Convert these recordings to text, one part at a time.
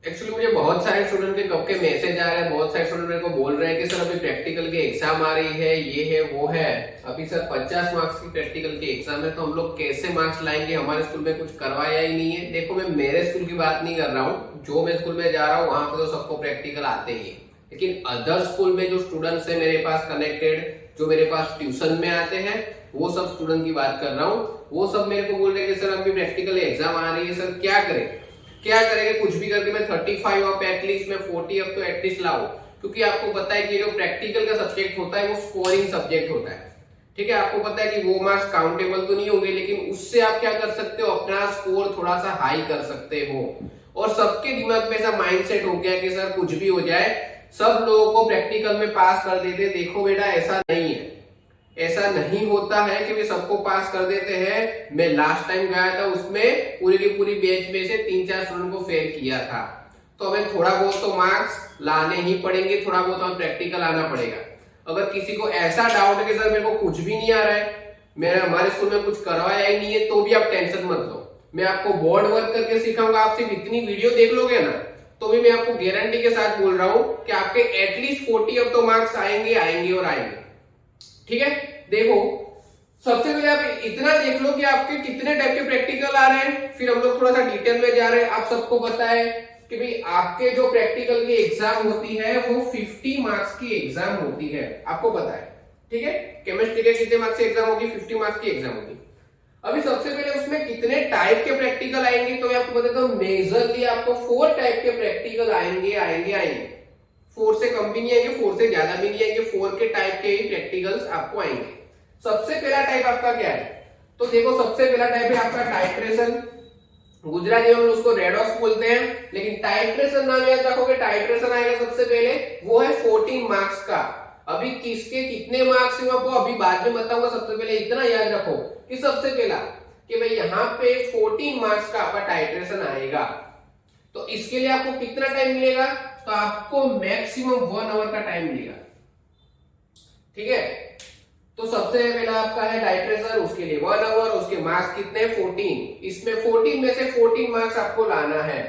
Actually मुझे बहुत सारे स्टूडेंट के कब के मैसेज आ रहे हैं, बहुत सारे स्टूडेंट मेरे को बोल रहे हैं कि सर अभी प्रैक्टिकल की एग्जाम आ रही है, ये है वो है। अभी सर 50 मार्क्स की प्रैक्टिकल की एग्जाम है, तो हम लोग कैसे मार्क्स लाएंगे? हमारे स्कूल में कुछ करवाया ही नहीं है। देखो, मैं मेरे स्कूल की बात नहीं कर रहा हूँ, जो मैं स्कूल में जा रहा हूँ वहां पे तो सबको प्रैक्टिकल आते ही है। लेकिन अदर स्कूल में जो स्टूडेंट्स है मेरे पास कनेक्टेड, जो मेरे पास ट्यूशन में आते हैं, वो सब स्टूडेंट की बात कर रहा हूँ। वो सब मेरे को बोल रहे हैं कि सर अभी प्रैक्टिकल एग्जाम आ रही है, सर क्या करें? क्या करेंगे? कुछ भी करके मैं 35 अप एटलीस्ट, मैं 40 अप तो एटलीस्ट लाऊं। क्योंकि आपको पता है कि जो प्रैक्टिकल का सब्जेक्ट होता है वो स्कोरिंग सब्जेक्ट होता है। ठीक है, आपको पता है कि वो मार्क्स काउंटेबल तो नहीं होंगे, लेकिन उससे आप क्या कर सकते हो? अपना स्कोर थोड़ा सा हाई कर सकते हो। और सबके दिमाग में ऐसा माइंडसेट हो गया कि सर कुछ भी हो जाए, सब लोगों को प्रैक्टिकल में पास कर देते। देखो बेटा, ऐसा नहीं है, ऐसा नहीं होता है कि वे सबको पास कर देते हैं। मैं लास्ट टाइम गया था, उसमें पूरी की पूरी बैच में से 3-4 स्टूडेंट को फेल किया था। तो हमें थोड़ा बहुत तो मार्क्स लाने ही पड़ेंगे, थोड़ा बहुत हमें प्रैक्टिकल आना पड़ेगा। अगर किसी को ऐसा डाउट है कि सर मेरे को कुछ भी नहीं आ रहा है, मेरे हमारे स्कूल में कुछ करवाया ही नहीं है, तो भी आप टेंशन मत लो। मैं आपको बोर्ड वर्क करके सिखाऊंगा। आप सिर्फ इतनी वीडियो देख लोगे ना, तो भी मैं आपको गारंटी के साथ बोल रहा हूं कि आपके एटलीस्ट 40 अब तो मार्क्स आएंगे आएंगे और आएंगे। ठीक है, देखो, सबसे पहले आप इतना देख लो कि आपके कितने टाइप के प्रैक्टिकल आ रहे हैं, फिर हम लोग थोड़ा सा डिटेल में जा रहे हैं। आप सबको पता है कि भाई आपके जो प्रैक्टिकल की एग्जाम होती है वो 50 मार्क्स की एग्जाम होती है, आपको पता है। ठीक है, केमिस्ट्री के कितने मार्क्स की एग्जाम होगी? 50 मार्क्स की एग्जाम होगी। अभी सबसे पहले उसमें कितने टाइप के प्रैक्टिकल आएंगे, तो मैं आपको बताता हूँ। मेजरली आपको 4 टाइप के प्रैक्टिकल आएंगे आएंगे आएंगे। 4 से कम भी नहीं आएंगे, 4 से ज्यादा भी नहीं आएंगे, 4 के टाइप के ही प्रैक्टिकल्स आपको आएंगे। सबसे पहला टाइप आपका क्या है? तो देखो, सबसे पहला टाइप है आपका टाइट्रेशन। गुजराती में हम उसको रेडॉक्स बोलते हैं, लेकिन टाइट्रेशन नाम याद रखोगे। टाइट्रेशन आएगा सबसे पहले, वो है 14 मार्क्स का। अभी किसके कितने मार्क्स है आपको अभी बाद में बताऊंगा। सबसे पहले इतना याद रखो कि सबसे पहला कि भाई यहाँ पे 14 मार्क्स का आपका टाइट्रेशन आएगा। तो इसके लिए आपको कितना टाइम मिलेगा? तो आपको मैक्सिमम 1 आवर का टाइम मिलेगा। ठीक है, तो सबसे पहला आपका है टाइट्रेशन, उसके लिए 1 आवर, उसके मार्क्स कितने? 14। इसमें 14 में से 14 मार्क्स आपको लाना है।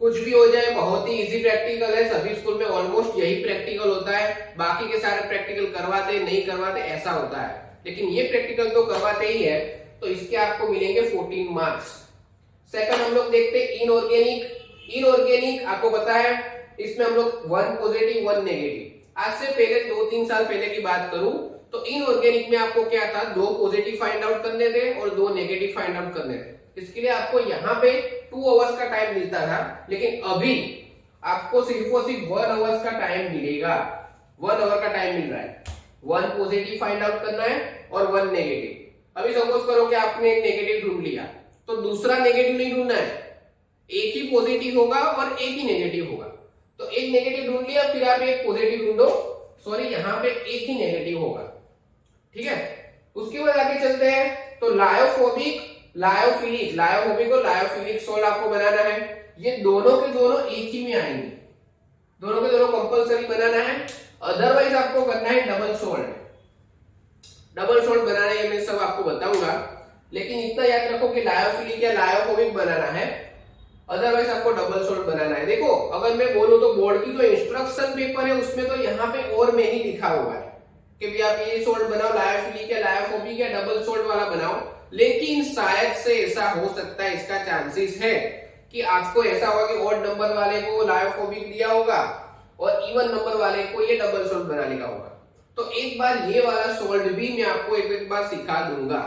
कुछ भी हो जाए, बहुत ही इजी प्रैक्टिकल है। सभी स्कूल में ऑलमोस्ट यही प्रैक्टिकल होता है। बाकी के सारे प्रैक्टिकल करवाते नहीं करवाते ऐसा होता है, लेकिन ये प्रैक्टिकल तो करवाते ही है। तो इसके आपको मिलेंगे 14 मार्क्स। सेकंड हम लोग देखते हैं इनऑर्गेनिक। इनऑर्गेनिक आपको पता है, इसमें हम लोग 1 पॉजिटिव 1 नेगेटिव। आज से पहले 2-3 साल पहले की बात करूं तो इनऑर्गेनिक में आपको क्या था? 2 पॉजिटिव फाइंड आउट करने थे और 2 नेगेटिव फाइंड आउट करने थे। इसके लिए आपको यहाँ पे 2 आवर्स का टाइम मिलता था, लेकिन अभी आपको सिर्फ और सिर्फ 1 आवर्स का टाइम मिलेगा। 1 आवर का टाइम मिल रहा है। 1 पॉजिटिव फाइंड आउट करना है और 1 नेगेटिव। अभी सपोज करो कि आपने एक नेगेटिव ढूंढ लिया, तो दूसरा नेगेटिव नहीं ढूंढना है। एक ही पॉजिटिव होगा और एक ही नेगेटिव होगा। तो एक नेगेटिव ढूंढ लिया, फिर आप एक पॉजिटिव ढूंढो। सॉरी, यहाँ पे एक ही नेगेटिव होगा। ठीक है, उसके बाद आगे चलते हैं। तो लायोफोबिक, लायोफिलिक, लायोफोबिक और लायोफिलिक सॉल्ट आपको बनाना है। ये दोनों के दोनों एक ही में आएंगे, दोनों के दोनों कंपलसरी बनाना है। अदरवाइज आपको करना है डबल सॉल्ट। डबल सॉल्ट बनाना है मैं सब आपको बताऊंगा, लेकिन इतना याद रखो कि लायोफिलिक या लायोफोबिक बनाना है, अदरवाइज आपको डबल सॉल्ट बनाना है। देखो, अगर मैं बोलूं तो बोर्ड की जो इंस्ट्रक्शन पेपर है उसमें तो यहाँ पे और में ही लिखा हुआ है कि भी आप ये सॉल्ट बनाओ, लायोफिलिक या लायोफोबिक या डबल सॉल्ट वाला बनाओ। लेकिन शायद से ऐसा हो सकता है, इसका चांसेस है कि आपको ऐसा होगा कि ऑड नंबर वाले को लायोफोबिक दिया होगा और इवन नंबर वाले को ये डबल सॉल्ट बनाने का होगा। तो एक बार ये वाला सॉल्ट भी मैं आपको एक बार सिखा दूंगा,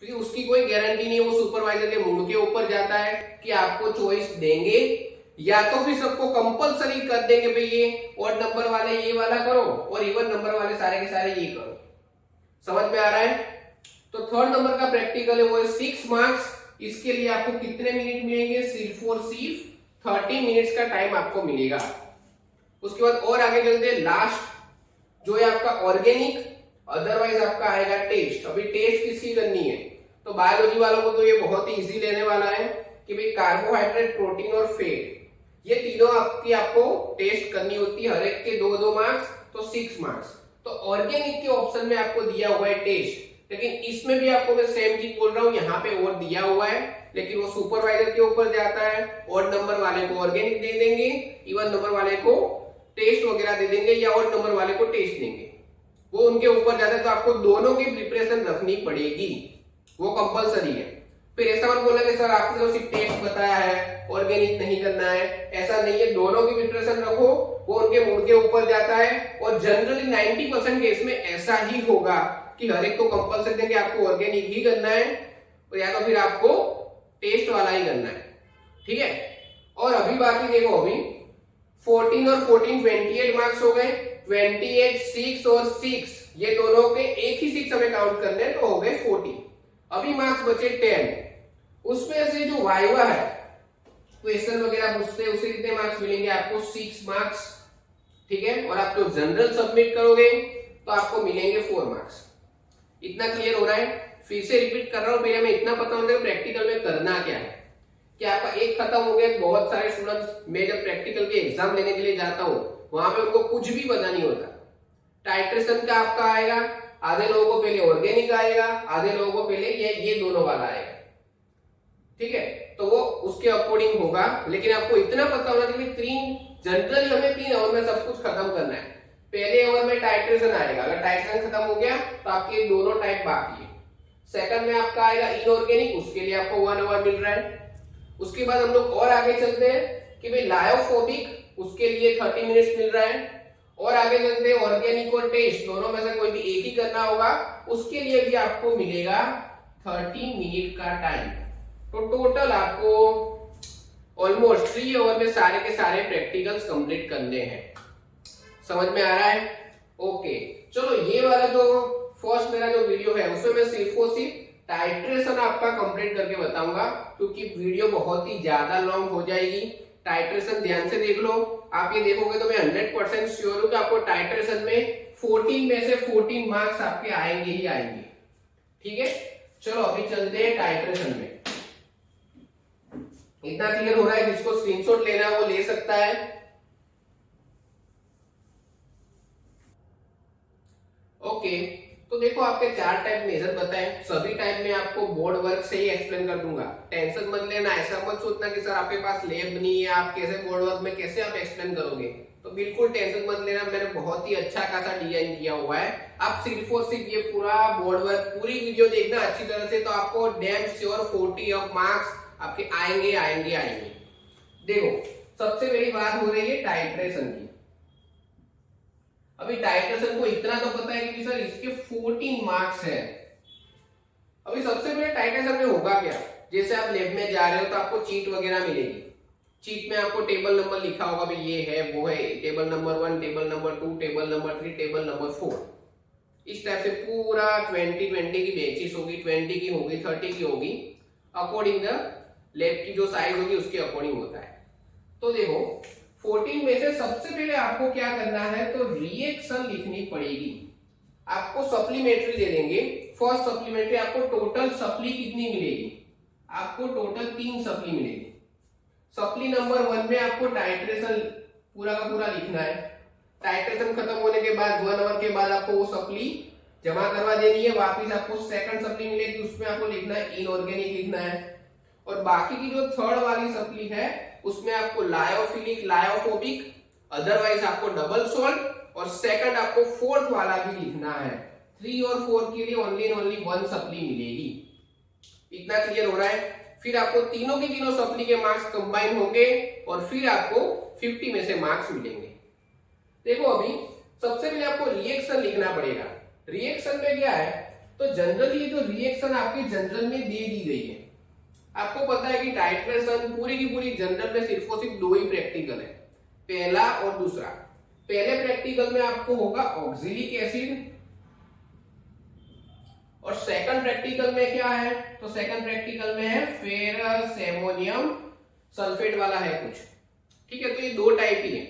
क्योंकि उसकी कोई गारंटी नहीं है। वो सुपरवाइजर के मूड के ऊपर जाता है कि आपको चॉइस देंगे या तो फिर सबको कंपलसरी कर देंगे भाई ये ऑड नंबर वाले ये वाला करो और इवन नंबर वाले सारे के सारे ये करो। समझ में आ रहा है? तो थर्ड नंबर का प्रैक्टिकल है, वो है 6 मार्क्स। इसके लिए आपको कितने मिनट मिलेंगे? सिर्फ और सिर्फ 30 मिनट्स का टाइम आपको मिलेगा। उसके बाद और आगे चलते हैं, लास्ट जो है आपका ऑर्गेनिक, अदरवाइज आपका आएगा टेस्ट। अभी टेस्ट किसकी करनी है? तो बायोलॉजी वालों को तो ये बहुत ही इजी लेने वाला है कि भाई कार्बोहाइड्रेट, प्रोटीन और फैट, ये तीनों आपको टेस्ट करनी होती है। हर एक के 2-2 मार्क्स, तो 6 मार्क्स। तो ऑर्गेनिक के ऑप्शन में आपको दिया हुआ है टेस्ट, लेकिन इसमें भी आपको मैं सेम चीज बोल रहा हूं, यहाँ पे और दिया हुआ है लेकिन वो सुपरवाइजर के ऊपर जाता है, ऑड नंबर वाले को ऑर्गेनिक दे देंगे, इवन नंबर वाले को टेस्ट वगैरह दे देंगे या ऑड नंबर वाले को टेस्ट देंगे, वो उनके ऊपर जाता है। तो आपको दोनों की प्रिपरेशन रखनी पड़ेगी, वो कंपलसरी है। फिर ऐसा मत बोलना कि सर आपने तो सिर्फ टेस्ट बताया है, ऑर्गेनिक नहीं करना है, ऐसा नहीं है, दोनों की प्रिपरेशन रखो, वो उनके मूड के ऊपर जाता है। और जनरली 90% केस में ऐसा ही होगा कि हर एक को कंपलसरी देंगे आपको ऑर्गेनिक ही करना है, और या तो फिर आपको टेस्ट वाला ही करना है, ठीक है। और अभी बाकी देखो, अभी 14 और 14 28 मार्क्स हो गए, 28 6 और 6 ये दोनों के एक ही 6 हमें काउंट करने हैं, तो हो गए 40। अभी मार्क्स बचे 10, उसमें से जो वाइवा है, क्वेश्चन वगैरह पूछते हैं, उसे कितने मार्क्स मिलेंगे आपको? 6 मार्क्स, ठीक है। और आप जो जनरल सबमिट करोगे तो आपको मिलेंगे 4 मार्क्स। इतना क्लियर हो रहा है? फिर से रिपीट कर रहा हूं, पहले हमें इतना पता होना चाहिए प्रैक्टिकल में करना क्या है। कि आपका एक खत्म हो गया, बहुत सारे स्टूडेंट्स, मैं जब प्रैक्टिकल के एग्जाम लेने के लिए जाता हूँ वहां पे उनको कुछ भी पता नहीं होता। टाइट्रेशन का आपका आएगा, आधे लोगों को पहले ऑर्गेनिक आएगा, आधे लोगों को पहले ये दोनों वाला आएगा, ठीक है। तो वो उसके अकॉर्डिंग होगा, लेकिन आपको इतना पता होना चाहिए जनरली हमें 3 आवर में सब कुछ खत्म करना है। पहले आवर में टाइट्रेशन आएगा, अगर टाइट्रेशन खत्म हो गया तो आपके दोनों टाइप बाकी है। सेकंड में आपका आएगा इनऑर्गेनिक, उसके लिए आपको 1 आवर मिल रहा है। उसके बाद हम लोग और आगे चलते हैं कि भाई लायोफोबिक, उसके लिए 30 मिनट्स मिल रहा है। और आगे चलते हैं ऑर्गेनिक और टेस्ट, दोनों में से कोई भी एक ही करना होगा, उसके लिए भी आपको मिलेगा 30 मिनट का टाइम। तो टोटल आपको ऑलमोस्ट 3 आवर में सारे के सारे प्रैक्टिकल्स कंप्लीट करने हैं। समझ में आ रहा है? ओके, चलो ये वाला जो फर्स्ट मेरा जो वीडियो है उसमें मैं सिर्फ और सिर्फ टाइट्रेशन आपका कंप्लीट करके बताऊंगा, क्योंकि वीडियो बहुत ही ज्यादा लॉन्ग हो जाएगी। टाइट्रेशन ध्यान से देख लो, आप ये देखोगे तो मैं 100% श्योर हूं कि आपको टाइट्रेशन में 14 में से 14 मार्क्स आपके आएंगे ही आएंगे, ठीक है। चलो अभी चलते हैं टाइट्रेशन में। इतना क्लियर हो रहा है? जिसको स्क्रीनशॉट लेना है वो ले सकता है। ओके, तो देखो आपके 4 टाइप मेजर बताए, सभी टाइप में आपको बोर्ड वर्क से ही एक्सप्लेन कर दूंगा। टेंशन मत लेना, ऐसा मत सोचना कि सर आपके पास लैब नहीं है, आप कैसे बोर्ड वर्क में कैसे आप एक्सप्लेन करोगे, तो बिल्कुल टेंशन मत लेना। मैंने बहुत ही अच्छा खासा डिजाइन किया हुआ है। आप सिर्फ और सिर्फ ये पूरा बोर्ड वर्क, पूरी वीडियो देखना अच्छी तरह से, तो आपको डैम श्योर 40 ऑफ मार्क्स आपके आएंगे आएंगे आएंगे। देखो सबसे पहली बात हो रही है टाइट्रेशन की। अभी टाइट्रेशन को इतना तो पता है कि सर इसके 14 मार्क्स है। अभी सबसे पहले टाइट्रेशन में होगा क्या, जैसे आप लैब में जा रहे हो तो आपको चीट वगैरह मिलेगी। चीट में आपको टेबल नंबर लिखा होगा, भाई ये है वो है, table number 1, table number 2, table number 3, table number 4। इस टाइप से पूरा 20 की बैचेस होगी, 20 की होगी, 30 की होगी, अकॉर्डिंग द लैब की जो साइज होगी उसके अकॉर्डिंग होता है। तो देखो 14 में से सबसे पहले आपको क्या करना है, तो रिएक्शन लिखनी पड़ेगी। आपको सप्लीमेंट्री दे देंगे। फर्स्ट सप्लीमेंट्री आपको टोटल सप्ली कितनी मिलेगी, आपको टोटल 3 सप्ली मिलेगी। सप्ली नंबर 1 में आपको टाइट्रेशन पूरा का पूरा लिखना है। टाइट्रेशन खत्म होने के बाद 1 आवर के बाद आपको वो सप्ली जमा करवा देनी है। वापिस आपको सेकंड सप्ली मिलेगी, उसमें आपको लिखना है इनऑर्गेनिक लिखना है। और बाकी की जो थर्ड वाली सप्ली है उसमें आपको लायोफिलिक, लायोफोबिक, अदरवाइज आपको डबल सॉल्ट, और सेकंड आपको फोर्थ वाला भी लिखना है। 3 और 4 के लिए ओनली 1 सप्ली मिलेगी। इतना क्लियर हो रहा है? फिर आपको तीनों की तीनों सप्ली के मार्क्स कंबाइन होंगे और फिर आपको 50 में से मार्क्स मिलेंगे। देखो अभी सबसे पहले आपको रिएक्शन लिखना पड़ेगा। रिएक्शन में क्या है, तो जनरली जो रिएक्शन आपकी जनरल में दे दी गई है, आपको पता है कि टाइट्रेशन पूरी की पूरी जनरल में सिर्फ और सिर्फ 2 ही प्रैक्टिकल है, पहला और दूसरा। पहले प्रैक्टिकल में आपको होगा ऑक्सिलिक एसिड, और सेकंड प्रैक्टिकल में क्या है, तो सेकंड प्रैक्टिकल में है फेरस एमोनियम सल्फेट वाला है कुछ, ठीक है। तो ये 2 टाइप ही है।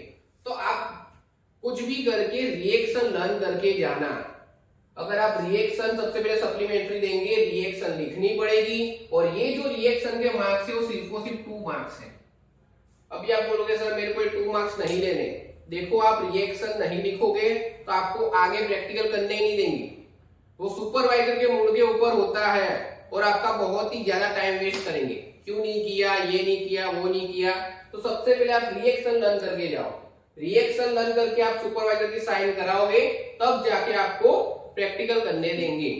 तो आप कुछ भी करके रिएक्शन लर्न करके जाना। अगर आप रिएक्शन सबसे पहले सप्लीमेंट्री देंगे, रिएक्शन लिखनी पड़ेगी, और ये जो रिएक्शन के मार्क्स है वो सिर्फ और सिर्फ 2 मार्क्स है। अभी आप बोलोगे सर मेरे को 2 मार्क्स नहीं लेने, देखो आप रिएक्शन नहीं लिखोगे तो आपको आगे प्रैक्टिकल करने ही नहीं देंगे। वो सुपरवाइजर के मूड के ऊपर होता है और आपका बहुत ही ज्यादा टाइम वेस्ट करेंगे। क्यों नहीं किया, ये नहीं किया, वो नहीं किया। तो सबसे पहले आप रिएक्शन लर्न करके जाओ। रिएक्शन लर्न करके आप सुपरवाइजर की साइन कराओगे, तब जाके आपको प्रैक्टिकल करने देंगे।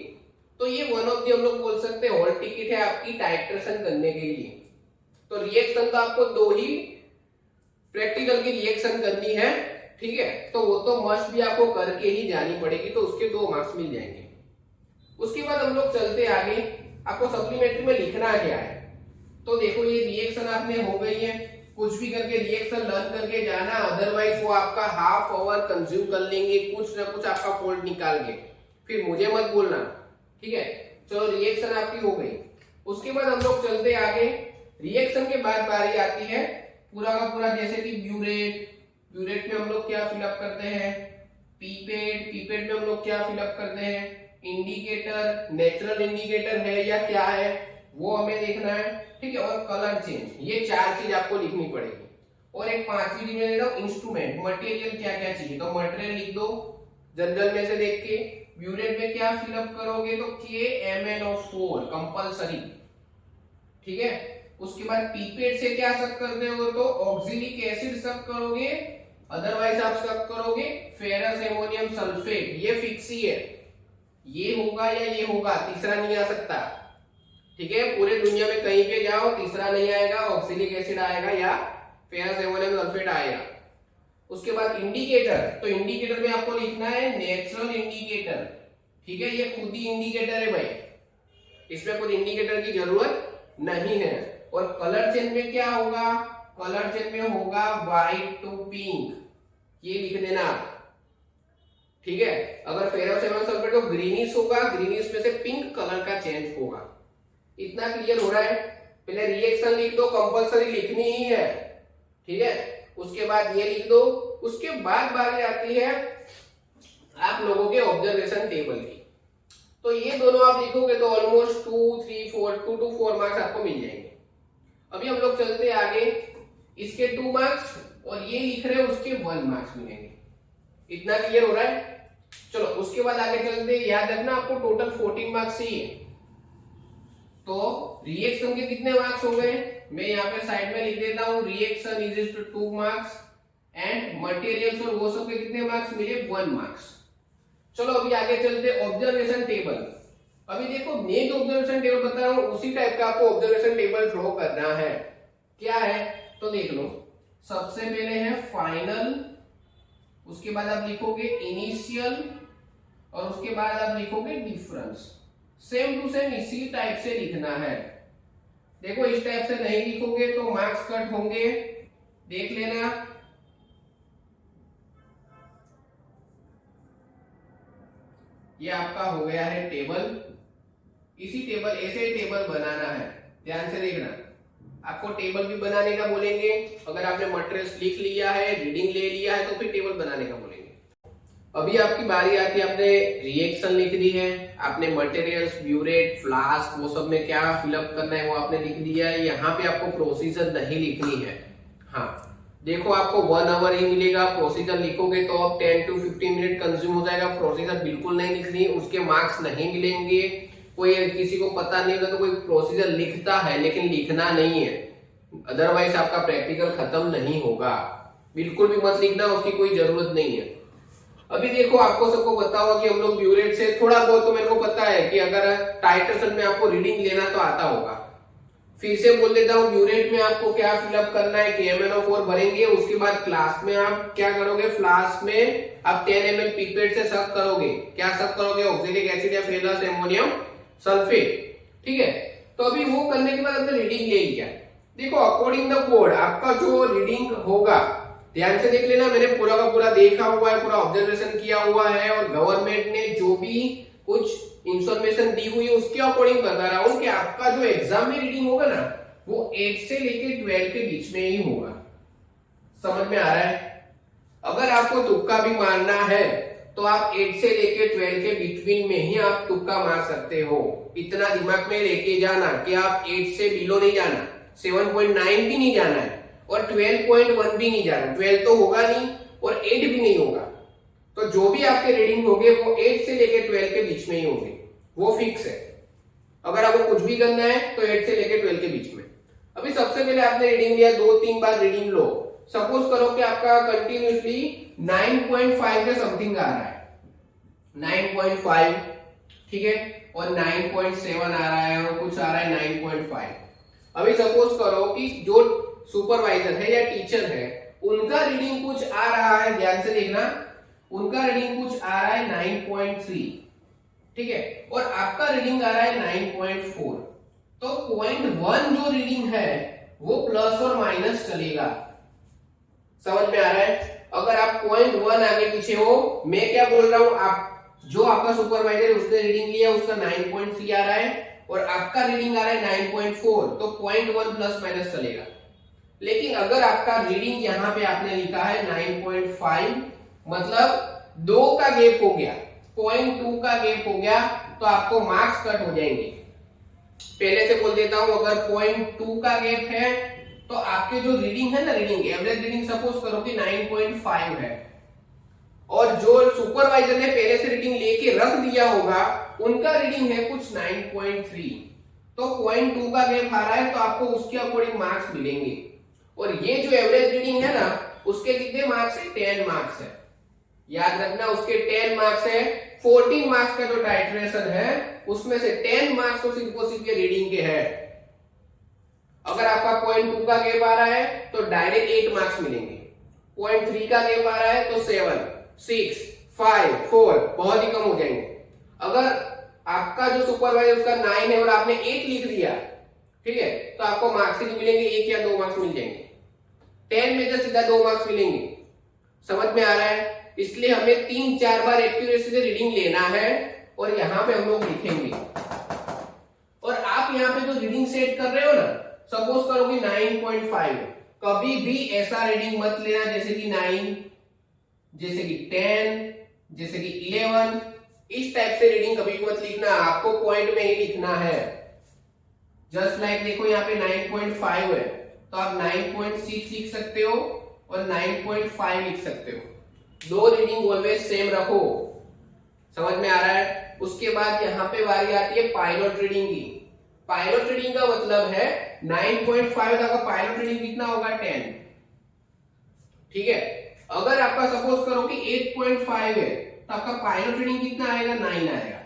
तो ये वन ऑफ दी हम लोग बोल सकते हैं हॉल टिकट है आपकी टाइट्रेशन करने के लिए। तो रिएक्शन तो आपको 2 ही प्रैक्टिकल की रिएक्शन करनी है, ठीक है। तो वो तो मस्ट भी आपको करके ही जानी पड़ेगी, तो उसके 2 मार्क्स मिल जाएंगे। उसके बाद हम लोग चलते आगे, आपको सप्लीमेंट्री में लिखना क्या है। तो देखो ये रिएक्शन आपने हो गई है, कुछ भी करके रिएक्शन लर्न करके जाना, अदरवाइज वो आपका हाफ आवर कंज्यूम कर लेंगे, कुछ ना कुछ आपका फॉल्ट निकाल के, फिर मुझे मत बोलना, ठीक है। चलो रिएक्शन आपकी हो गई। उसके बाद हम लोग चलते आगे, रिएक्शन के बाद बारी आती है पूरा का पूरा, जैसे कि ब्यूरेट। ब्यूरेट में हम लोग क्या फिलअप करते हैं, पीपेट। पीपेट में हम लोग क्या फिलअप करते हैं, इंडिकेटर। नेचुरल इंडिकेटर है या क्या है वो हमें देखना है, ठीक है। और कलर चेंज, ये 4 चीज आपको लिखनी पड़ेगी। और एक 5वीं चीज ले लो, इंस्ट्रूमेंट, मटेरियल क्या क्या चाहिए, तो मटेरियल लिख दो जनरल में से देख के। ब्यूरेट में क्या फिलअप करोगे, तो KMnO4 कंपलसरी, ठीक है। उसके बाद पीपेट से क्या सब करते हो, तो ऑक्सिलिक एसिड सब करोगे, अदरवाइज आप सब करोगे फेरस एमोनियम सल्फेट, ये फिक्स ही है, ये होगा या ये होगा, तीसरा नहीं आ सकता, ठीक है। पूरे दुनिया में कहीं पे जाओ तीसरा नहीं आएगा, ऑक्सिलिक एसिड आएगा या फेरस एमोनियम सल्फेट आएगा। उसके बाद इंडिकेटर, तो इंडिकेटर में आपको लिखना है नेचुरल इंडिकेटर, ठीक है। ये खुद ही इंडिकेटर है भाई, इसमें कोई इंडिकेटर की जरूरत नहीं है। और कलर चेंज में क्या होगा, कलर चेंज में होगा व्हाइट टू पिंक, ये लिख देना आप, ठीक है। अगर फेरस एमोनियम सल्फेट तो ग्रीनिश होगा, ग्रीनिश में से पिंक कलर का चेंज होगा। इतना क्लियर हो रहा है। पहले रिएक्शन लिख दो, कंपलसरी लिखनी ही है, ठीक है। उसके बाद ये लिख दो। उसके बाद बारी आती है आप लोगों के ऑब्जर्वेशन टेबल की। तो ये दोनों आप लिखोगे तो ऑलमोस्ट 2 to 4 मार्क्स आपको मिल जाएंगे। अभी हम लोग चलते आगे, इसके 2 मार्क्स और ये लिख रहे हैं उसके 1 मार्क्स मिलेंगे। इतना क्लियर हो रहा है। चलो उसके बाद आगे चलते, याद रखना आपको टोटल 14 मार्क्स चाहिए। तो रिएक्शन के कितने मार्क्स हो गए, मैं यहाँ पे साइड में लिख देता हूँ, reaction is 2 marks and materials और वो सब के कितने मार्क्स मिले, 1 मार्क्स। चलो अभी आगे चलते, ऑब्जर्वेशन टेबल। अभी देखो मैं जो ऑब्जर्वेशन टेबल बता रहा हूँ उसी टाइप का आपको ऑब्जर्वेशन टेबल ड्रॉ करना है। क्या है तो देख लो, सबसे पहले है फाइनल, उसके बाद आप लिखोगे इनिशियल और उसके बाद आप लिखोगे डिफरेंस। सेम टू सेम इसी टाइप से लिखना है। देखो इस टाइप से नहीं लिखोगे तो मार्क्स कट होंगे, देख लेना। ये आपका हो गया है टेबल। इसी टेबल, ऐसे टेबल बनाना है, ध्यान से देखना। आपको टेबल भी बनाने का बोलेंगे, अगर आपने मटेरियल्स लिख लिया है, रीडिंग ले लिया है तो फिर टेबल बनाने का बोलेंगे। अभी आपकी बारी आती है, आपने रिएक्शन लिख दी है, आपने मटेरियल्स, ब्यूरेट, फ्लास्क वो सब में क्या फिलअप करना है वो आपने लिख दिया है। यहाँ पे आपको प्रोसीजर नहीं लिखनी है। हाँ देखो आपको 1 आवर ही मिलेगा, प्रोसीजर लिखोगे तो अब 10 to 15 मिनट कंज्यूम हो जाएगा। प्रोसीजर बिल्कुल नहीं लिखनी, उसके मार्क्स नहीं मिलेंगे। कोई किसी को पता नहीं होगा तो कोई प्रोसीजर लिखता है लेकिन लिखना नहीं है, अदरवाइज आपका प्रैक्टिकल खत्म नहीं होगा। बिल्कुल भी मत लिखना, उसकी कोई जरूरत नहीं है। अभी देखो आपको सबको पता होगा कि हम लोग ब्यूरेट से थोड़ा बहुत तो मेरे को पता है कि अगर टाइट्रेशन में आपको रीडिंग लेना तो आता होगा। फिर से बोल देता हूँ, ब्यूरेट में आपको क्या फिलअप करना है, KMnO4 भरेंगे। उसके बाद फ्लास्क में आप क्या करोगे, फ्लास्क में आप 10 ml पिपेट से सक करोगे। क्या सक करोगे, ऑक्सिलिक एसिड या फेरस एमोनियम सल्फेट, ठीक है। तो अभी वो करने के बाद आपने रीडिंग ले लिया। देखो अकॉर्डिंग द कोड आपका जो रीडिंग होगा, ध्यान से देख लेना, मैंने पूरा का पूरा देखा हुआ है, पूरा ऑब्जर्वेशन किया हुआ है और गवर्नमेंट ने जो भी कुछ इंफॉर्मेशन दी हुई है उसके अकॉर्डिंग बता रहा हूं कि आपका जो एग्जाम में रीडिंग होगा ना वो 8 से लेके 12 के बीच में ही होगा। समझ में आ रहा है। अगर आपको तुक्का भी मारना है तो आप 8 से लेके 12 के बिटवीन में ही आप तुक्का मार सकते हो। इतना दिमाग में लेके जाना कि आप 8 से बिलो नहीं जाना, 7.9 भी नहीं जाना है और 12.1 भी नहीं जाना। 12 तो होगा नहीं और 8 भी नहीं होगा। तो जो भी आपके रीडिंग होंगे वो 8 से लेके 12 के बीच में ही होंगे, वो फिक्स है। अगर आपको कुछ भी करना है तो 8 से लेके 12 के बीच में। अभी सबसे पहले आपने रीडिंग लिया, 2-3 बार रीडिंग लो। सपोज करो कि आपका कंटिन्यूसली 9.5 के समथिंग आ रहा है, 9.5, ठीक है, और 9.7 आ रहा है और कुछ आ रहा है 9.5। अभी सपोज करो कि जो सुपरवाइजर है या टीचर है उनका रीडिंग कुछ आ रहा है, ध्यान से देखना, उनका रीडिंग कुछ आ रहा है 9.3, ठीक है, और आपका रीडिंग आ रहा है 9.4। तो 0.1 जो रीडिंग है वो प्लस और माइनस चलेगा। समझ में आ रहा है? अगर आप 0.1 आगे पीछे हो, मैं क्या बोल रहा हूं, आप जो आपका सुपरवाइजर है उसने रीडिंग लिया, उसका 9.3 आ रहा है और आपका रीडिंग आ रहा है 9.4, तो 0.1 प्लस माइनस चलेगा। लेकिन अगर आपका रीडिंग यहां पे आपने लिखा है 9.5, मतलब 2 का गैप हो गया, 0.2 का गैप हो गया, तो आपको मार्क्स कट हो जाएंगे। पहले से बोल देता हूं, अगर 0.2 का गैप है तो आपके जो रीडिंग है ना, रीडिंग एवरेज रीडिंग सपोज करो कि 9.5 है, और जो सुपरवाइजर ने पहले से रीडिंग लेके रख दिया होगा उनका रीडिंग है कुछ 9.3, तो 0.2 का गैप आ रहा है, तो आपको उसके अकॉर्डिंग मार्क्स मिलेंगे। और ये जो एवरेज रीडिंग है ना, उसके कितने मार्क्स है? 10 मार्क्स है। याद रखना, उसके 10 मार्क्स है। 14 मार्क्स का जो टाइट्रेशन है उसमें से 10 मार्क्स तो सिर्फ और सिर्फ ये रीडिंग के है। अगर आपका 0.2 का गैप आ रहा है तो डायरेक्ट 8 मार्क्स मिलेंगे, 0.3 का गैप आ रहा है तो 7, 6, 5, 4 बहुत ही कम हो जाएंगे। अगर आपका जो सुपरवाइजर उसका 9 है और आपने 8 लिख दिया, ठीक है, तो आपको मार्क्स ही नहीं मिलेंगे, 1 या 2 मार्क्स मिल जाएंगे। 10 में से सीधा 2 मार्क्स मिलेंगे। समझ में आ रहा है? इसलिए हमें 3-4 बार एक्यूरेसी से रीडिंग लेना है और यहां पे हम लोग लिखेंगे। और आप यहां पे जो रीडिंग सेट कर रहे हो ना, सपोज करो कि 9.5, कभी भी ऐसा रीडिंग मत लेना जैसे कि 9, जैसे कि 10, जैसे कि 11, इस टाइप से रीडिंग कभी भी मत लिखना, आपको पॉइंट में ही लिखना है। जस्ट लाइक देखो यहाँ पे 9.5 है तो आप 9.6 लिख सकते हो और 9.5 लिख सकते हो। दो रीडिंग ऑलवेज सेम रखो। समझ में आ रहा है? उसके बाद यहाँ पे बारी आती है पायलट रीडिंग की। पायलट रीडिंग का मतलब है 9.5 का पायलट रीडिंग कितना होगा? 10, ठीक है। अगर आपका सपोज करो कि 8.5 है तो आपका पायलट रीडिंग कितना आएगा? 9 आएगा,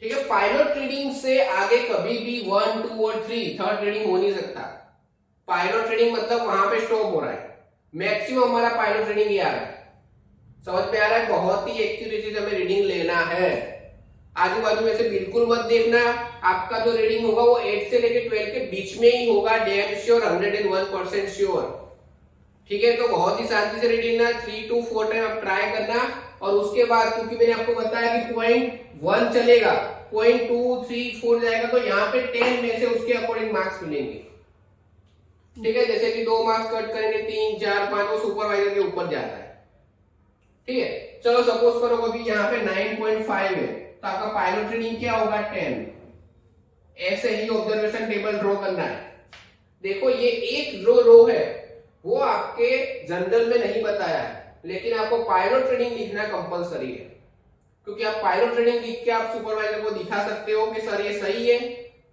ठीक है। पायलट रीडिंग से आगे कभी भी 1, 2 और 3 थर्ड रीडिंग हो नहीं सकता। पायलट रीडिंग मतलब वहां पे स्टॉप हो रहा है, मैक्सिमम हमारा पायलट रीडिंग ही आ रहा है। समझ में आ रहा है? बहुत ही एक्यूरेसी से हमें रीडिंग लेना है। आजू बाजू में से बिल्कुल मत देखना। आपका जो रीडिंग होगा वो 8 से लेके 12 के बीच में ही होगा, डैम श्योर, 101% श्योर, ठीक है। तो बहुत ही शांति से रीडिंग ना 3 to 4 टाइम आप ट्राई करना। और उसके बाद क्योंकि मैंने आपको बताया कि 0.1 चलेगा, 0.2, 3, 4 जाएगा, तो यहाँ पे 10 में से उसके अकॉर्डिंग मार्क्स मिलेंगे, ठीक है। जैसे कि 2 मार्क्स कट करेंगे, 3, 4, 5 वो सुपरवाइजर के ऊपर जाता है, ठीक है। चलो सपोज करो अभी यहाँ पे 9.5 है तो आपका पायलट रीडिंग क्या होगा? 10। ऐसे ही ऑब्जर्वेशन टेबल ड्रॉ करना है। देखो ये एक जो रो है वो आपके जनरल में नहीं बताया है, लेकिन आपको पायलट रीडिंग लिखना कंपलसरी है, क्योंकि आप पायलट रीडिंग लिख के आप सुपरवाइजर को दिखा सकते हो कि सर ये सही है,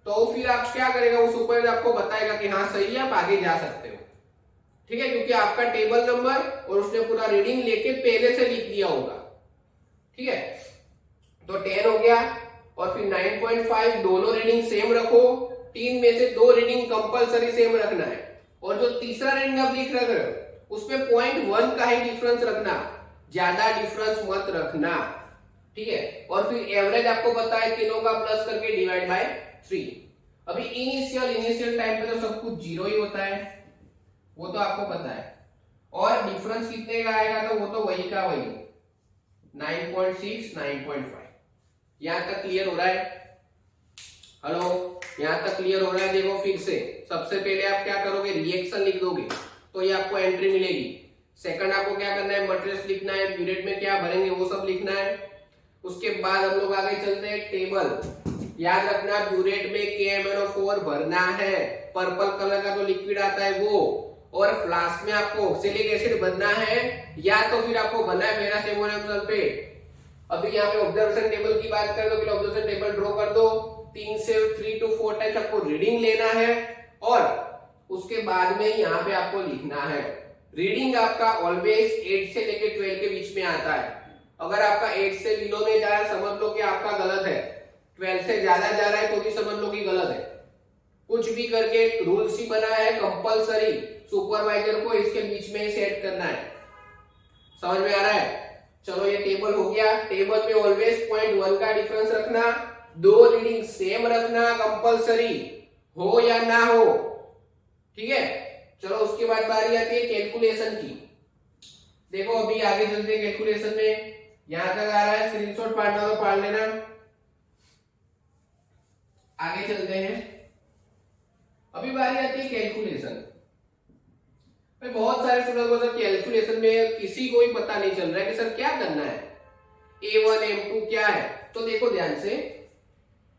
तो फिर आप क्या करेगा, वो सुपरवाइजर आपको बताएगा कि हाँ सही है, आप आगे जा सकते हो, ठीक है। क्योंकि आपका टेबल नंबर और उसने पूरा रीडिंग लेके पहले से लिख दिया होगा, ठीक है। तो 10 हो गया और फिर 9.5, दोनों रीडिंग सेम रखो। 3 में से 2 रीडिंग कंपलसरी सेम रखना है, और जो तीसरा रीडिंग आप लिख रहे हो उसमें 0.1 का ही डिफरेंस रखना, ज्यादा डिफरेंस मत रखना, ठीक है। और फिर एवरेज आपको पता है, तीनों का प्लस करके डिवाइड बाय 3। अभी इनिशियल टाइम पे तो सब कुछ 0 ही होता है, वो तो आपको पता है। और डिफरेंस कितने का आएगा? तो वो तो वही का वही, 9.6, 9.5। यहां तक क्लियर हो रहा है? हेलो, यहां तक क्लियर हो रहा है? देखो फिर से, सबसे पहले आप क्या करोगे? रिएक्शन लिख दोगे तो ये आपको एंट्री मिलेगी। सेकंड आपको क्या करना है? मटेरियल्स लिखना है, पीरियड में क्या भरेंगे वो सब लिखना है। उसके बाद हम लोग आगे चलते हैं टेबल। याद रखना ब्यूरेट में KMnO4 भरना है, पर्पल कलर का जो लिक्विड आता है वो, और फ्लास्क में आपको ऑक्सैलिक एसिड भरना है, या तो फिर आपको भरना है फेरस अमोनियम सल्फेट। अभी यहाँ पे ऑब्जर्वेशन टेबल की बात करें तो ऑब्जर्वेशन टेबल ड्रॉ कर दो। 3 से 3 to 4 टाइम्स आपको रीडिंग लेना है, और उसके बाद में यहाँ पे आपको लिखना है रीडिंग आपका ऑलवेज 8 से लेके 12 के बीच में आता है। अगर आपका 8 से बिलो में जा रहा है समझ लो कि आपका गलत है, 12 से ज्यादा जा रहा है तो भी समझ लो कि गलत है। कुछ भी करके रूल्स ही बनाया है, कंपलसरी सुपरवाइजर को इसके बीच में ही सेट करना है। समझ में आ रहा है? चलो ये टेबल हो गया। टेबल में ऑलवेज 0.1 का डिफरेंस रखना, दो रीडिंग सेम रखना, कंपलसरी हो या ना हो, ठीक है। चलो उसके बाद बारी आती है कैलकुलेशन की। देखो अभी आगे चलते हैं कैलकुलेशन में, यहां तक आ रहा है, स्क्रीनशॉट पाड़ना तो पाड़ लेना। आगे चलते हैं, अभी बारी आती है कैलकुलेशन। बहुत सारे स्टूडेंट को सर कैलकुलेशन में किसी को ही पता नहीं चल रहा है कि सर क्या करना है, A1 M2 क्या है। तो देखो ध्यान से,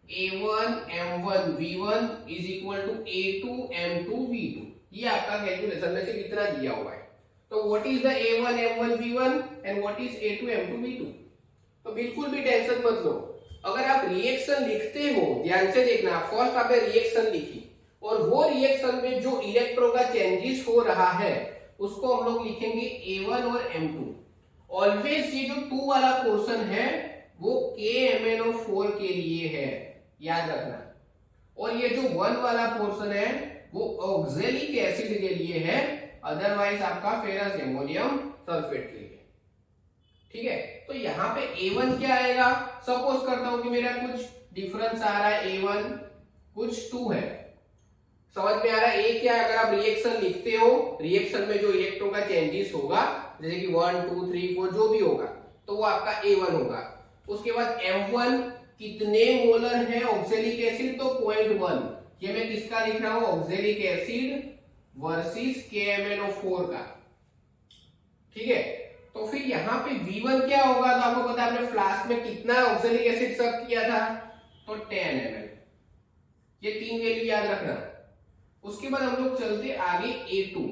A1 M1 V1 is equal to A2 M2 V2, ये आपका कैलकुलेशन में से कितना दिया हुआ है। तो what is the A1 M1 V1 and what is A2 M2 V2। तो बिल्कुल भी टेंशन मत लो, अगर आप रिएक्शन लिखते हो ध्यान से देखना, फर्स्ट आपने रिएक्शन लिखी और वो रिएक्शन में जो इलेक्ट्रॉन का चेंजेस हो रहा है उसको हम लोग लिखेंगे A1 और M2। ऑलवेज ये जो 2 वाला पोर्शन है वो KMnO4 के लिए है, याद रखना। और ये जो 1 वाला पोर्शन है वो ऑक्सैलिक एसिड के लिए है, अदरवाइज आपका फेरस एमोनियम सल्फेट के लिए, ठीक है। तो यहाँ पे A1 क्या आएगा, सपोज करता हूं कि मेरा कुछ डिफरेंस आ रहा है, A1 कुछ 2 है, समझ में आ रहा है। A क्या है, अगर आप रिएक्शन लिखते हो, रिएक्शन में जो इलेक्ट्रॉन का चेंजेस होगा जैसे कि 1 2 3 4 जो भी होगा तो वो आपका A1 होगा। उसके बाद M1 कितने मोलर है ऑक्सैलिक एसिड, तो 0.1, ये मैं किसका लिख रहा हूं, ऑक्सैलिक एसिड वर्सेस KMnO4 का, ठीक है। तो फिर यहाँ पे V1 क्या होगा, तो आपको पता है आपने फ्लास्क में कितना ऑक्सैलिक एसिड सर्व किया था, तो 10 ml, ये 3 वैल्यू याद रखना। उसके बाद हम लोग चलते आगे A2।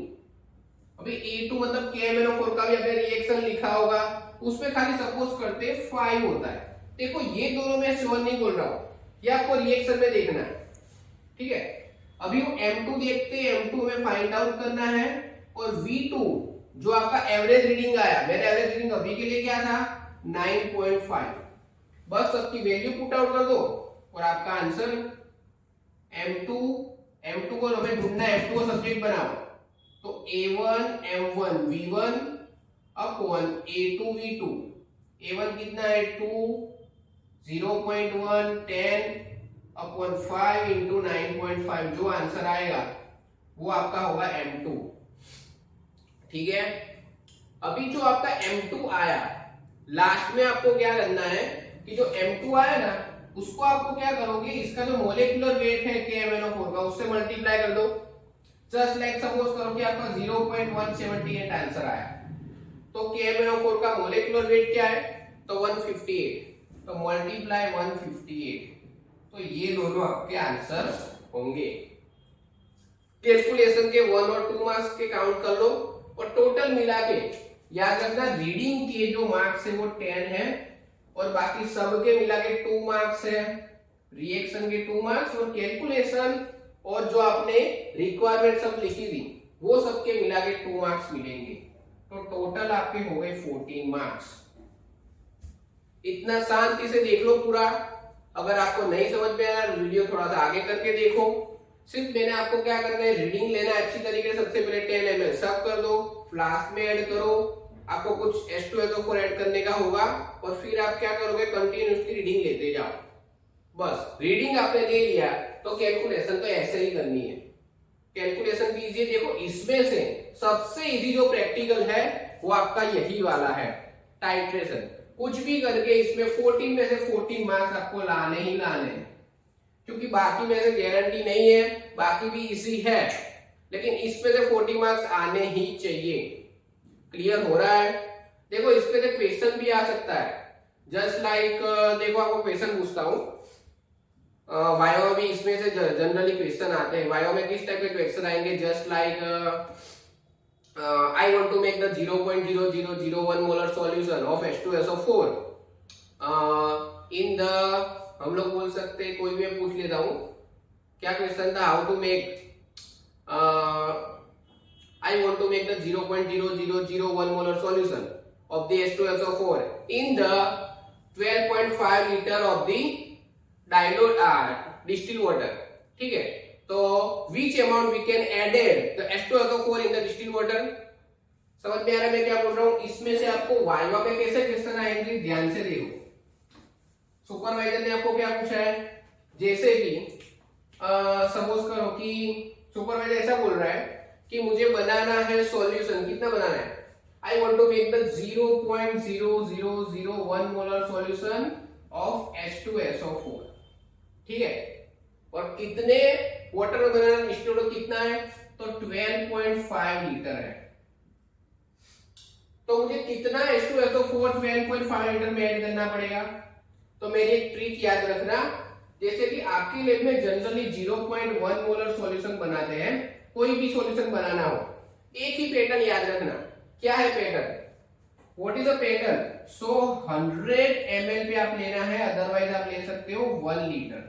अभी A2 मतलब KMnO4 का भी आपने रिएक्शन लिखा होगा, उसमें खाली सपोज करते 5 होता है। देखो ये दोनों में श्योर नहीं बोल रहा हूं, ये आपको रिएक्शन में देखना है, ठीक है। अभी वो M2 देखते हैं, M2 में फाइंड आउट करना है, और V2 जो आपका एवरेज रीडिंग आया, मेरा एवरेज रीडिंग अभी के लिए क्या था 9.5, बस सबकी वैल्यू पुट आउट कर दो और आपका आंसर M2 को हमें ढूंढना है, M2 को सब्जेक्ट बनाओ, तो A1 M1 V1 upon A2 V2, A1 कितना है 2, 0.1 10 अपॉन 5 इंटू 9.5, जो आंसर आएगा वो आपका होगा M2, ठीक है। अभी जो आपका M2 आया, लास्ट में आपको क्या करना है कि जो M2 आया ना उसको आपको क्या करोगे, इसका जो मोलेकुलर वेट है KMnO4 का उससे मल्टीप्लाई कर दो। जस्ट लाइक सपोज करो कि आपका 0.178 आंसर आया, तो KMnO4 का मोलेकुलर वेट क्या है, तो 158, तो मल्टीप्लाई 158, तो ये दोनों आपके आंसर होंगे। कैलकुलेशन के 1 और 2 मार्क्स के काउंट कर लो, और टोटल मिला के याद रखना रीडिंग के जो मार्क्स है वो 10 है, और बाकी सब के मिला के 2 मार्क्स है, रिएक्शन के 2 मार्क्स, और कैलकुलेशन और जो आपने रिक्वायरमेंट सब लिखी थी वो सबके मिला के 2 मार्क्स मिलेंगे। तो टोटल आपके हो गए 14 मार्क्स। इतना शांति से देख लो पूरा। अगर आपको नहीं समझ में आया वीडियो थोड़ा सा आगे करके देखो। सिर्फ मैंने आपको क्या करना है, रीडिंग लेना है अच्छी तरीके से। सबसे पहले 10 ml सब कर दो, फ्लास्क में ऐड करो, आपको कुछ H2SO4 ऐड करने का होगा, और फिर आप क्या करोगे, कंटिन्यूअसली रीडिंग लेते जाओ। बस रीडिंग आपने ले लिया तो कैलकुलेशन तो ऐसे ही करनी है। कैलकुलेशन कीजिए। देखो इसमें से सबसे इजी जो प्रैक्टिकल है वो आपका यही वाला है, टाइट्रेशन। कुछ भी करके इसमें 14 में से 14 मार्क्स आपको लाने ही लाने, क्योंकि बाकी में से गारंटी नहीं है, बाकी भी इजी है, लेकिन इसमें से 40 मार्क्स आने ही चाहिए। क्लियर हो रहा है? देखो इस पे से क्वेश्चन भी आ सकता है, जस्ट लाइक देखो आपको क्वेश्चन पूछता हूं, बायो में इसमें से जनरली क्वेश्चन आते हैं। बायो में किस टाइप के क्वेश्चन आएंगे, just like I want to make the 0.0001 molar solution of H2SO4 in the, हम लोग बोल सकते हैं, कोई भी मैं पूछ लेता हूं, क्या क्वेश्चन था, how to make I want to make the 0.0001 molar solution of the H2SO4 in the 12.5 liter of the distilled water. ठीक है, तो which amount we can added the H2SO4 in the distilled water? समझ में आ रहा है मैं क्या बोल रहा हूँ? इसमें से आपको वाइवा पे कैसे क्वेश्चन आएंगे ध्यान से देखो। सुपरवाइजर ने आपको क्या पूछा है, जैसे कि सपोज करो कि सुपरवाइजर ऐसा बोल रहा है कि मुझे बनाना है सॉल्यूशन, कितना बनाना है, I want to make the 0.0001 molar solution of H2SO4, ठीक है, और कितने वाटर में बनाना है, कितना है, तो 12.5 लीटर है। तो मुझे कितना H2SO4 12.5 लीटर में ऐड करना पड़ेगा? तो मेरी एक ट्रिक याद रखना, जैसे कि आपके लैब में जनरली 0.1 मोलर सॉल्यूशन बनाते हैं, कोई भी सॉल्यूशन बनाना हो, एक ही पैटर्न याद रखना। क्या है pattern? What is a pattern? So 100 ml पे आप लेना है, अदरवाइज आप ले सकते हो 1 लीटर,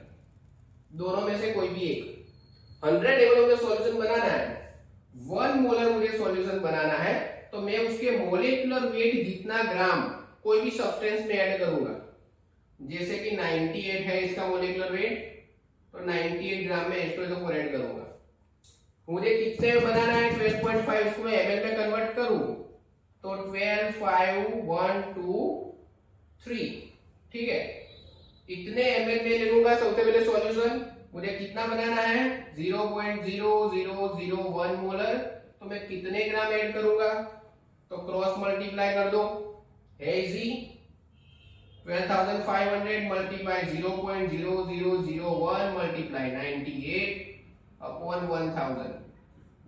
दोनों में से कोई भी एक। 100 ml मुझे सॉल्यूशन बनाना है, 1 मोलर मुझे सॉल्यूशन बनाना है, तो मैं उसके मोलेकुलर वेट जितना ग्राम कोई भी सब्सटेंस में ऐड करूंगा, जैसे कि 98 है इसका मोलेकुलर वेट, तो 98 ग्राम में H2SO4 ऐड करूंगा। मुझे कितने में बनाना है? 12.5, इसको मैं ml में कन्वर्ट करूं तो 12, 5, 1, 2, 3, ठीक है, इतने ml में ले लूंगा सबसे पहले सॉल्यूशन। मुझे कितना बनाना है? 0.0001 मोलर, तो मैं कितने ग्राम ऐड करूंगा? तो क्रॉस मल्टीप्लाई कर दो, है इजी, 12,500 मल्टीप्लाई 0.0001 मल्टीप्लाई 98 अपॉन 1000,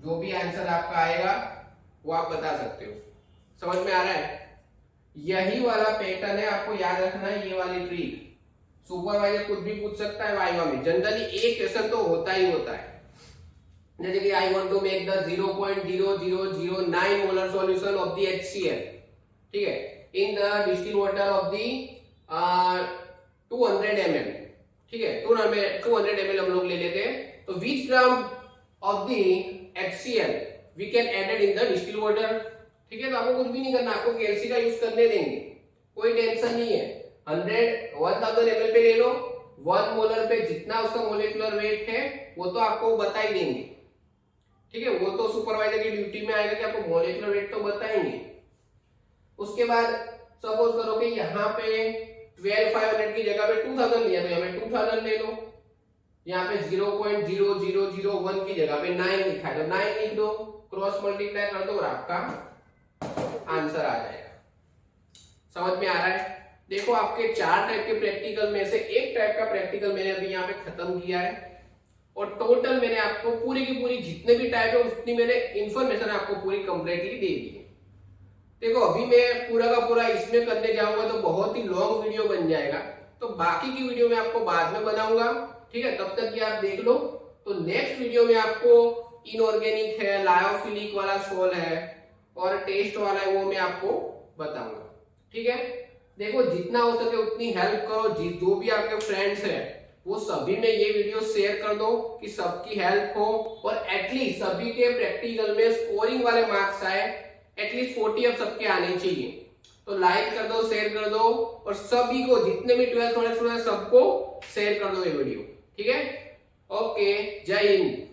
जो भी आंसर आपका आएगा वो आप बता सकते हो। समझ में आ रहा है? यही वाला पैटर्न है, आपको याद रखना है ये वाली ट्रिक। सुपरवाइजर कुछ भी पूछ सकता है वाइवा में, जनरली एक क्वेश्चन तो होता ही होता है, जैसे कि I want to make the 0.0009 molar solution of the HCl, ठीक है, in the distilled water of the 200 ml, ठीक है, 200 ml हम लोग ले लेते हैं, तो which gram of the HCl we can added in the distilled water, ठीक है, तो आपको कुछ भी नहीं करना, आपको KLC का यूज करने देंगे, कोई टेंशन नहीं है। 1000 ml पे ले लो, 1 मोलर पे जितना उसका मोलेकुलर वेट है वो तो आपको बता ही देंगे, ठीक है, वो तो सुपरवाइजर की ड्यूटी में आएगा कि आपको मोलेकुलर वेट तो बताएंगे। उसके बाद सपोज करो कि यहाँ पे 12,500 की जगह पे 2000 लिया, तो यहाँ पे 2000 ले लो, यहाँ पे 0.0001 की जगह पे 9 लिखा है, तो 9 लिख दो, क्रॉस मल्टीप्लाई कर दो और आपका आंसर आ जाएगा। समझ में आ रहा है? देखो आपके 4 टाइप के प्रैक्टिकल में से एक टाइप का प्रैक्टिकल मैंने अभी यहाँ पे खत्म किया है, और टोटल मैंने आपको पूरी की पूरी जितने भी टाइप है उतनी मैंने इंफॉर्मेशन आपको पूरी कंप्लीटली दे दी है। देखो अभी मैं पूरा का पूरा इसमें करने जाऊंगा तो बहुत ही लॉन्ग वीडियो बन जाएगा, तो बाकी की वीडियो मैं आपको बाद में बनाऊंगा, ठीक है, तब तक ये आप देख लो। तो नेक्स्ट वीडियो में आपको इनऑर्गेनिक है, लायोफिलिक वाला सोल है और टेस्ट वाला है, वो मैं आपको बताऊंगा, ठीक है। देखो जितना हो सके उतनी हेल्प करो, जो भी आपके फ्रेंड्स हैं वो सभी में ये वीडियो शेयर कर दो कि सबकी हेल्प हो, और एटलीस्ट सभी के प्रैक्टिकल में स्कोरिंग वाले मार्क्स आए, एटलीस्ट 40 अब सबके आने चाहिए। तो लाइक कर दो, शेयर कर दो, और सभी को जितने भी 12th वाले स्टूडेंट सबको शेयर कर दो ये वीडियो, ठीक है। ओके, जय हिंद।